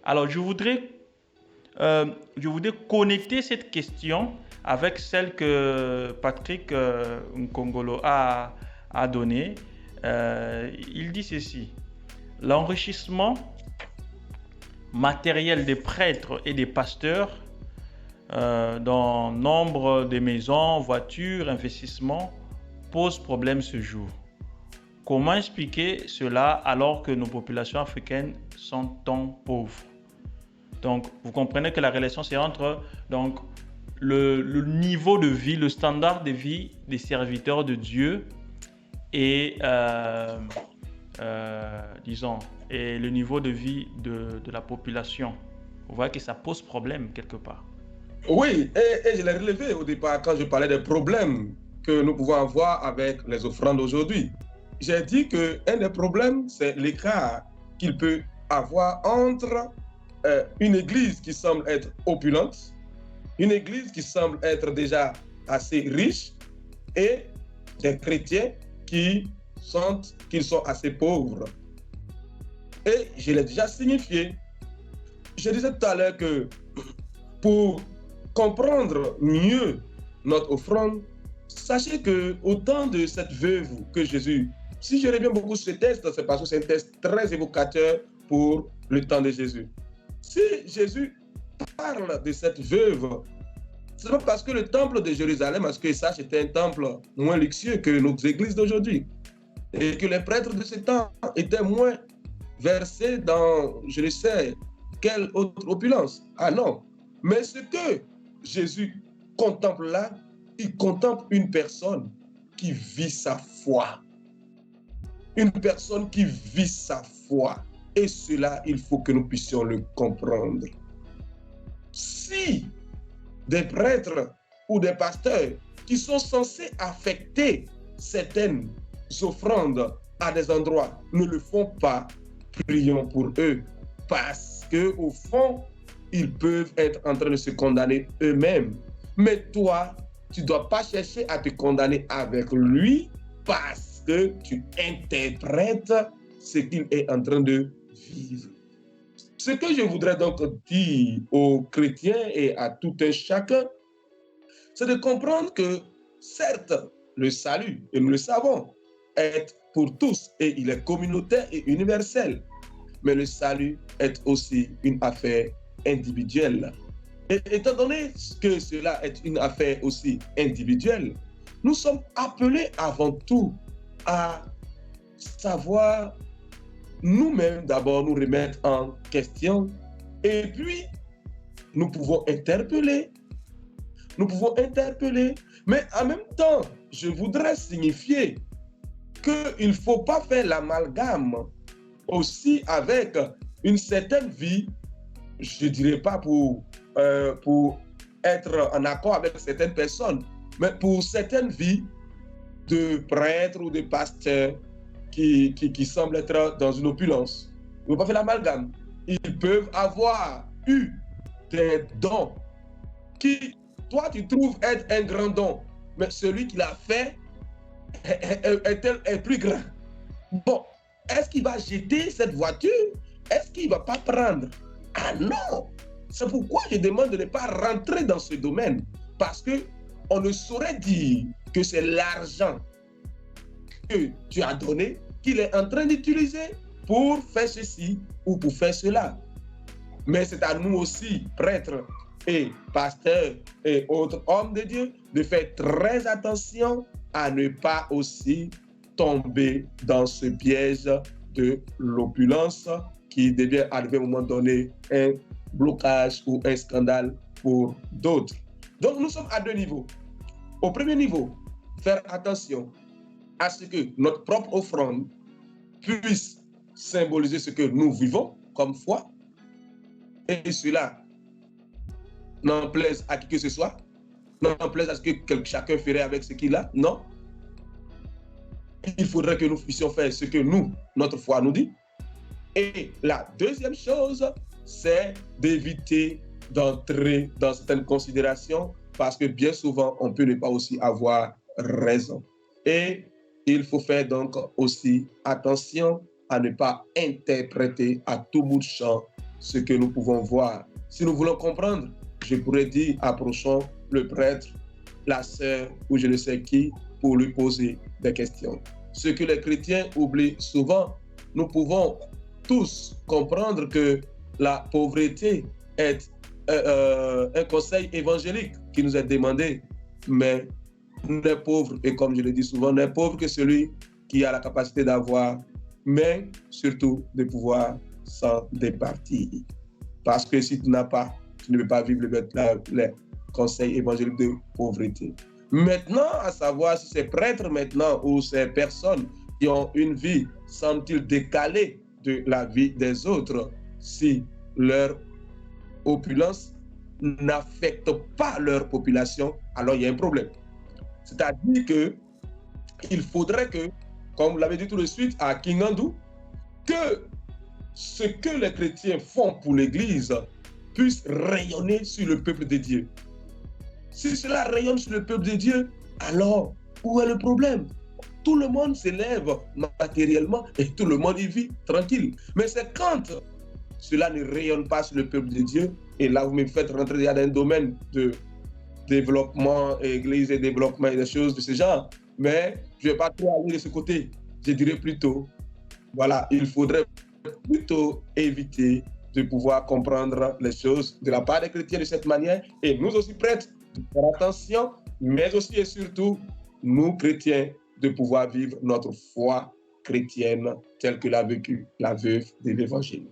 Alors, je voudrais connecter cette question avec celle que Patrick Nkongolo a donnée. Il dit ceci: l'enrichissement matériel des prêtres et des pasteurs dans nombre de maisons, voitures, investissements pose problème ce jour. Comment expliquer cela alors que nos populations africaines sont tant pauvres? Donc, vous comprenez que la relation, c'est entre donc, le niveau de vie, le standard de vie des serviteurs de Dieu et, disons, et le niveau de vie de la population. Vous voyez que ça pose problème quelque part. Oui, et je l'ai relevé au départ quand je parlais des problèmes que nous pouvons avoir avec les offrandes aujourd'hui. J'ai dit qu'un des problèmes, c'est l'écart qu'il peut avoir entre une église qui semble être opulente, une église qui semble être déjà assez riche, et des chrétiens qui sentent qu'ils sont assez pauvres. Et je l'ai déjà signifié. Je disais tout à l'heure que pour comprendre mieux notre offrande, sachez qu'au temps de cette veuve que Jésus, si je reviens beaucoup sur ce texte, c'est parce que c'est un texte très évocateur pour le temps de Jésus. Si Jésus parle de cette veuve, c'est pas parce que le temple de Jérusalem, parce que ça c'était un temple moins luxueux que nos églises d'aujourd'hui, et que les prêtres de ce temps étaient moins versés dans, je ne sais, quelle autre opulence. Ah non, mais ce que Jésus contemple là, il contemple une personne qui vit sa foi. Une personne qui vit sa foi. Et cela, il faut que nous puissions le comprendre. Si des prêtres ou des pasteurs qui sont censés affecter certaines offrandes à des endroits ne le font pas, prions pour eux. Parce qu'au fond, ils peuvent être en train de se condamner eux-mêmes. Mais toi, tu ne dois pas chercher à te condamner avec lui parce que tu interprètes ce qu'il est en train de vivre. Ce que je voudrais donc dire aux chrétiens et à tout un chacun, c'est de comprendre que certes, le salut, et nous le savons, est pour tous et il est communautaire et universel. Mais le salut est aussi une affaire individuelle. Et étant donné que cela est une affaire aussi individuelle, nous sommes appelés avant tout à savoir nous-mêmes d'abord nous remettre en question et puis nous pouvons interpeller. Mais en même temps, je voudrais signifier qu'il ne faut pas faire l'amalgame aussi avec une certaine vie, je ne dirais pas pour être en accord avec certaines personnes, mais pour certaines vies de prêtres ou de pasteurs qui semblent être dans une opulence. Il ne faut pas faire l'amalgame. Ils peuvent avoir eu des dons qui, toi, tu trouves être un grand don, mais celui qui l'a fait est plus grand. Bon, est-ce qu'il va jeter cette voiture? Est-ce qu'il ne va pas prendre? Ah non! C'est pourquoi je demande de ne pas rentrer dans ce domaine. Parce qu'on ne saurait dire que c'est l'argent que tu as donné qu'il est en train d'utiliser pour faire ceci ou pour faire cela. Mais c'est à nous aussi, prêtres et pasteurs et autres hommes de Dieu, de faire très attention à ne pas aussi tomber dans ce piège de l'opulence qui devient arriver à un moment donné un blocage ou un scandale pour d'autres. Donc nous sommes à deux niveaux. Au premier niveau, faire attention à ce que notre propre offrande puisse symboliser ce que nous vivons comme foi, et cela n'en plaise à qui que ce soit, n'en plaise à ce que chacun ferait avec ce qu'il a, non. Il faudrait que nous puissions faire ce que nous, notre foi nous dit. Et la deuxième chose, c'est d'éviter d'entrer dans certaines considérations parce que bien souvent, on peut ne pas aussi avoir raison. Et il faut faire donc aussi attention à ne pas interpréter à tout bout de champ ce que nous pouvons voir. Si nous voulons comprendre, je pourrais dire, approchons le prêtre, la sœur ou je ne sais qui pour lui poser des questions. Ce que les chrétiens oublient souvent, nous pouvons tous comprendre que la pauvreté est un conseil évangélique qui nous est demandé, mais n'est pauvre, et comme je le dis souvent, n'est pauvre que celui qui a la capacité d'avoir, mais surtout de pouvoir s'en départir. Parce que si tu n'as pas, tu ne peux pas vivre les conseils évangéliques de pauvreté. Maintenant, à savoir si ces prêtres maintenant ou ces personnes qui ont une vie, semble-t-il décalée de la vie des autres, si leur opulence n'affecte pas leur population, alors il y a un problème. C'est-à-dire qu'il faudrait que, comme vous l'avez dit tout de suite à Kingandu, que ce que les chrétiens font pour l'Église puisse rayonner sur le peuple de Dieu. Si cela rayonne sur le peuple de Dieu, alors où est le problème? Tout le monde s'élève matériellement et tout le monde y vit tranquille. Mais c'est quand cela ne rayonne pas sur le peuple de Dieu, et là vous me faites rentrer dans un domaine de développement, église et développement et des choses de ce genre. Mais je ne vais pas trop aller de ce côté. Je dirais plutôt, voilà, il faudrait plutôt éviter de pouvoir comprendre les choses de la part des chrétiens de cette manière, et nous aussi prêtres de faire attention, mais aussi et surtout, nous chrétiens, de pouvoir vivre notre foi chrétienne telle que l'a vécu la veuve de l'Évangile.